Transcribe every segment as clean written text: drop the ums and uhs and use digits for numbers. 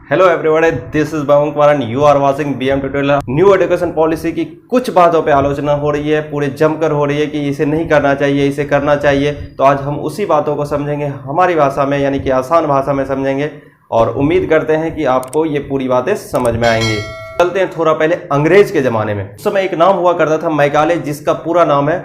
Hello everyone, this is Babu Kumar and you are watching BM tutorial. New education policy की कुछ बातों पे आलोचना हो रही है, पूरे जमकर हो रही है कि इसे नहीं करना चाहिए, इसे करना चाहिए। तो आज हम उसी बातों को समझेंगे हमारी भाषा में, यानी कि आसान भाषा में समझेंगे, और उम्मीद करते हैं कि आपको ये पूरी बातें समझ में आएंगी। चलते हैं थोड़ा पहले अंग्रेज के ज़माने में। उस समय एक नाम हुआ करता था मैकाले, जिसका पूरा नाम है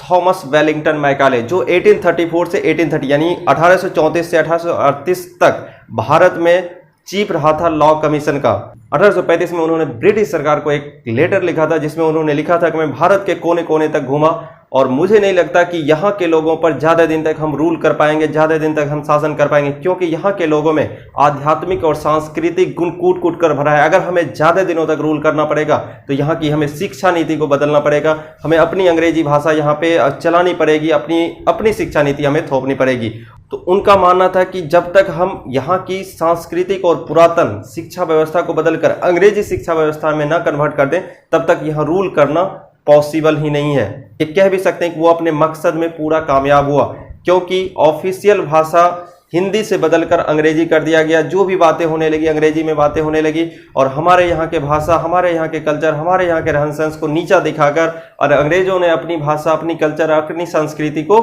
थॉमस वेलिंगटन मैकाले, जो 1834 से 1830 यानी 1834 से 1838 तक भारत में चीफ रहा था लॉ कमीशन का। 1835 में उन्होंने ब्रिटिश सरकार को एक लेटर लिखा था, जिसमें उन्होंने लिखा था कि मैं भारत के कोने कोने तक घूमा और मुझे नहीं लगता कि यहाँ के लोगों पर ज़्यादा दिन तक हम रूल कर पाएंगे, ज़्यादा दिन तक हम शासन कर पाएंगे, क्योंकि यहाँ के लोगों में आध्यात्मिक और सांस्कृतिक गुण कूट कूट कर भरा है। अगर हमें ज़्यादा दिनों तक रूल करना पड़ेगा तो यहाँ की हमें शिक्षा नीति को बदलना पड़ेगा, हमें अपनी अंग्रेजी भाषा यहाँ पे चलानी पड़ेगी, अपनी शिक्षा नीति हमें थोपनी पड़ेगी। तो उनका मानना था कि जब तक हम यहाँ की सांस्कृतिक और पुरातन शिक्षा व्यवस्था को बदलकर अंग्रेजी शिक्षा व्यवस्था में न कन्वर्ट कर दें, तब तक यहाँ रूल करना पॉसिबल ही नहीं है। ये कह भी सकते हैं कि वो अपने मकसद में पूरा कामयाब हुआ, क्योंकि ऑफिशियल भाषा हिंदी से बदलकर अंग्रेजी कर दिया गया। जो भी बातें होने लगी अंग्रेजी में बातें होने लगी, और हमारे यहाँ के भाषा, हमारे यहाँ के कल्चर, हमारे यहाँ के रहन सहन को नीचा दिखाकर, और अंग्रेजों ने अपनी भाषा, अपनी कल्चर, अपनी संस्कृति को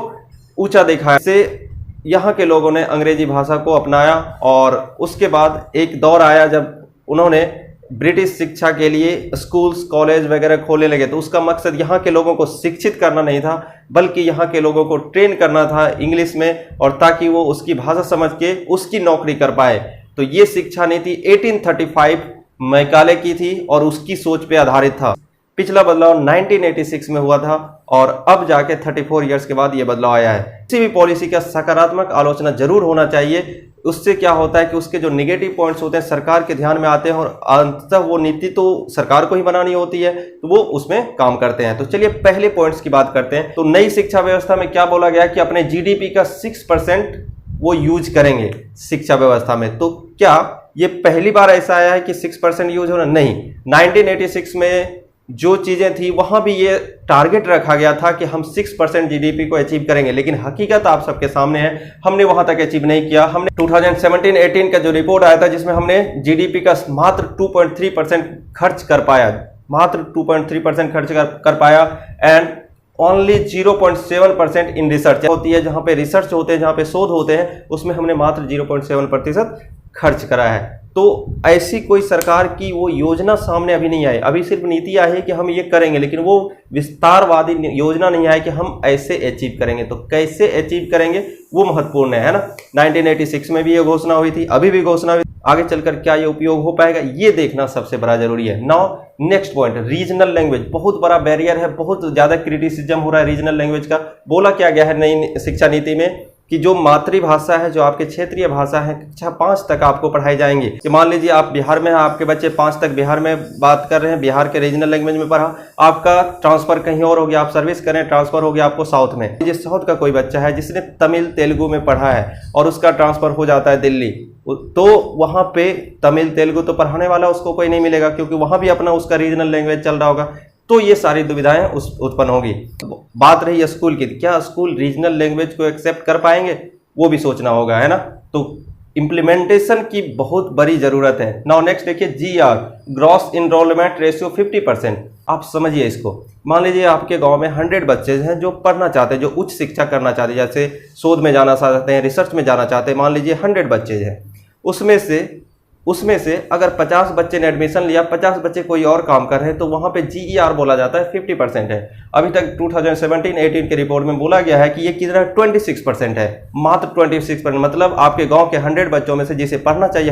ऊंचा दिखाया। से यहाँ के लोगों ने अंग्रेजी भाषा को अपनाया, और उसके बाद एक दौर आया जब उन्होंने ब्रिटिश शिक्षा के लिए स्कूल्स, कॉलेज वगैरह खोलने लगे। तो उसका मकसद यहाँ के लोगों को शिक्षित करना नहीं था, बल्कि यहाँ के लोगों को ट्रेन करना था इंग्लिश में, और ताकि वो उसकी भाषा समझ के उसकी नौकरी कर पाए। तो ये शिक्षा नीति 1835 मैकाले की थी और उसकी सोच पे आधारित था। पिछला बदलाव 1986 में हुआ था, और अब जाके 34 इयर्स के बाद ये बदलाव आया है। किसी भी पॉलिसी का सकारात्मक आलोचना जरूर होना चाहिए। उससे क्या होता है कि उसके जो नेगेटिव पॉइंट्स होते हैं सरकार के ध्यान में आते हैं, और अंततः वो नीति तो सरकार को ही बनानी होती है, तो वो उसमें काम करते हैं। तो चलिए पहले पॉइंट्स की बात करते हैं। तो नई शिक्षा व्यवस्था में क्या बोला गया कि अपने जीडीपी का 6% वो यूज करेंगे शिक्षा व्यवस्था में। तो क्या ये पहली बार ऐसा आया है कि 6% यूज होना? नहीं, 1986 में जो चीज़ें थी वहाँ भी ये टारगेट रखा गया था कि हम 6% जीडीपी को अचीव करेंगे, लेकिन हकीकत आप सबके सामने है, हमने वहाँ तक अचीव नहीं किया। हमने 2017-18 का जो रिपोर्ट आया था, जिसमें हमने जीडीपी का मात्र 2.3% खर्च कर पाया, मात्र 2.3% खर्च कर पाया, एंड ओनली 0.7% इन रिसर्च होती है, जहाँ पे रिसर्च होते हैं, जहाँ पे शोध होते हैं, उसमें हमने मात्र 0.7% खर्च करा है। तो ऐसी कोई सरकार की वो योजना सामने अभी नहीं आई। अभी सिर्फ नीति आई है कि हम ये करेंगे, लेकिन वो विस्तारवादी योजना नहीं आई कि हम ऐसे अचीव करेंगे। तो कैसे अचीव करेंगे वो महत्वपूर्ण है ना। 1986 में भी ये घोषणा हुई थी, अभी भी घोषणा हुई, आगे चलकर क्या ये उपयोग हो पाएगा ये देखना सबसे बड़ा जरूरी है। Now next point, regional language बहुत बड़ा बैरियर है, बहुत ज्यादा क्रिटिसिज्म हो रहा है रीजनल लैंग्वेज का। बोला क्या गया है नई शिक्षा नीति में कि जो मातृभाषा है, जो आपके क्षेत्रीय भाषा है, कक्षा 5 तक आपको पढ़ाई जाएंगी। कि मान लीजिए आप बिहार में हैं, आपके बच्चे 5 तक बिहार में बात कर रहे हैं, बिहार के रीजनल लैंग्वेज में पढ़ा, आपका ट्रांसफर कहीं और हो गया, आप सर्विस करें, ट्रांसफर हो गया आपको साउथ में। जिस साउथ का कोई बच्चा है जिसने तमिल तेलुगु में पढ़ा है और उसका ट्रांसफर हो जाता है दिल्ली, तो वहाँ पे तमिल तेलुगु तो पढ़ाने वाला उसको कोई नहीं मिलेगा, क्योंकि वहाँ भी अपना उसका रीजनल लैंग्वेज चल रहा होगा। तो ये सारी दुविधाएं उत्पन्न होगी। बात रही स्कूल की, क्या स्कूल रीजनल लैंग्वेज को एक्सेप्ट कर पाएंगे, वो भी सोचना होगा, है ना। तो इम्प्लीमेंटेशन की बहुत बड़ी जरूरत है। नाउ नेक्स्ट देखिए, GR ग्रॉस इनरोलमेंट रेशियो 50%। आप समझिए इसको। मान लीजिए आपके गांव में 100 बच्चे हैं जो पढ़ना चाहते हैं, जो उच्च शिक्षा करना चाहते हैं, जैसे शोध में जाना चाहते हैं, रिसर्च में जाना चाहते हैं। मान लीजिए 100 बच्चे हैं, उसमें से अगर 50 बच्चे ने एडमिशन लिया, 50 बच्चे कोई और काम कर रहे हैं, तो वहाँ पे GER बोला जाता है 50% है। अभी तक 2017-18 के रिपोर्ट में बोला गया है कि ये कितना 26% है, मात्र 26%। मतलब आपके गांव के 100 बच्चों में से जिसे पढ़ना चाहिए,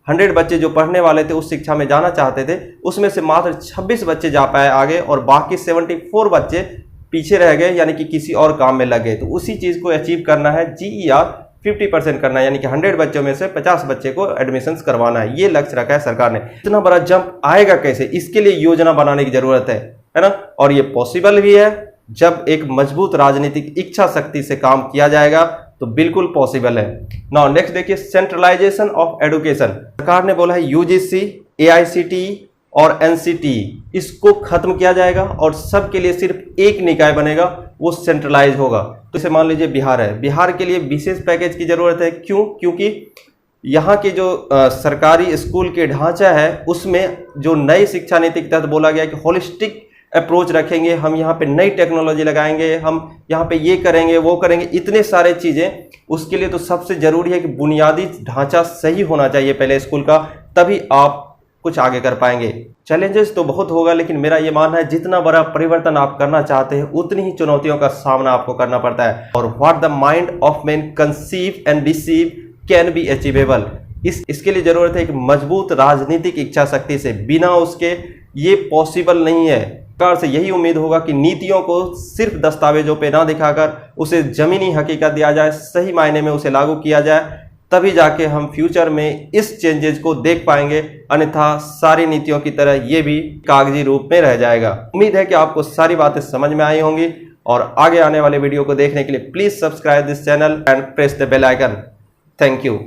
100 बच्चे जो पढ़ने वाले थे, उस शिक्षा में जाना चाहते थे, उसमें से मात्र 26 बच्चे जा पाए आगे, और बाकी 74 बच्चे पीछे रह गए, यानी कि किसी और काम में लग गए। तो उसी चीज़ को अचीव करना है, GER 50% करना है, यानी कि 100 बच्चों में से 50 बच्चे को एडमिशन्स करवाना है। ये लक्ष्य रखा है सरकार ने। इतना बड़ा जंप आएगा कैसे, इसके लिए योजना बनाने की जरूरत है ना। और ये पॉसिबल भी है, जब एक मजबूत राजनीतिक इच्छा शक्ति से काम किया जाएगा तो बिल्कुल पॉसिबल है। नाउ नेक्स्ट देखिए, सेंट्रलाइजेशन ऑफ एजुकेशन। सरकार ने बोला है UGC, AICTE और NCTE, इसको खत्म किया जाएगा और सबके लिए सिर्फ एक निकाय बनेगा, वो सेंट्रलाइज होगा। तो जैसे मान लीजिए बिहार है, बिहार के लिए विशेष पैकेज की जरूरत है। क्यों? क्योंकि यहाँ के जो सरकारी स्कूल के ढांचा है उसमें जो नई शिक्षा नीति के तहत बोला गया कि होलिस्टिक अप्रोच रखेंगे, हम यहाँ पे नई टेक्नोलॉजी लगाएंगे, हम यहाँ पे ये करेंगे वो करेंगे, इतने सारे चीज़ें। उसके लिए तो सबसे ज़रूरी है कि बुनियादी ढांचा सही होना चाहिए पहले स्कूल का, तभी आप कुछ आगे कर पाएंगे। चैलेंजेस तो बहुत होगा, लेकिन मेरा ये मानना है जितना बड़ा परिवर्तन आप करना चाहते हैं उतनी ही चुनौतियों का सामना आपको करना पड़ता है। और what the mind of man conceive and receive can be achievable. इसके लिए जरूरत है एक मजबूत राजनीतिक इच्छा शक्ति से, बिना उसके ये पॉसिबल नहीं है। सरकार से यही उम्मीद होगा कि नीतियों को सिर्फ दस्तावेजों पे ना दिखाकर उसे जमीनी हकीकत दिया जाए, सही मायने में उसे लागू किया जाए, तभी जाके हम फ्यूचर में इस चेंजेस को देख पाएंगे। अन्यथा सारी नीतियों की तरह ये भी कागजी रूप में रह जाएगा। उम्मीद है कि आपको सारी बातें समझ में आई होंगी, और आगे आने वाले वीडियो को देखने के लिए please subscribe this channel and press the bell icon. Thank you.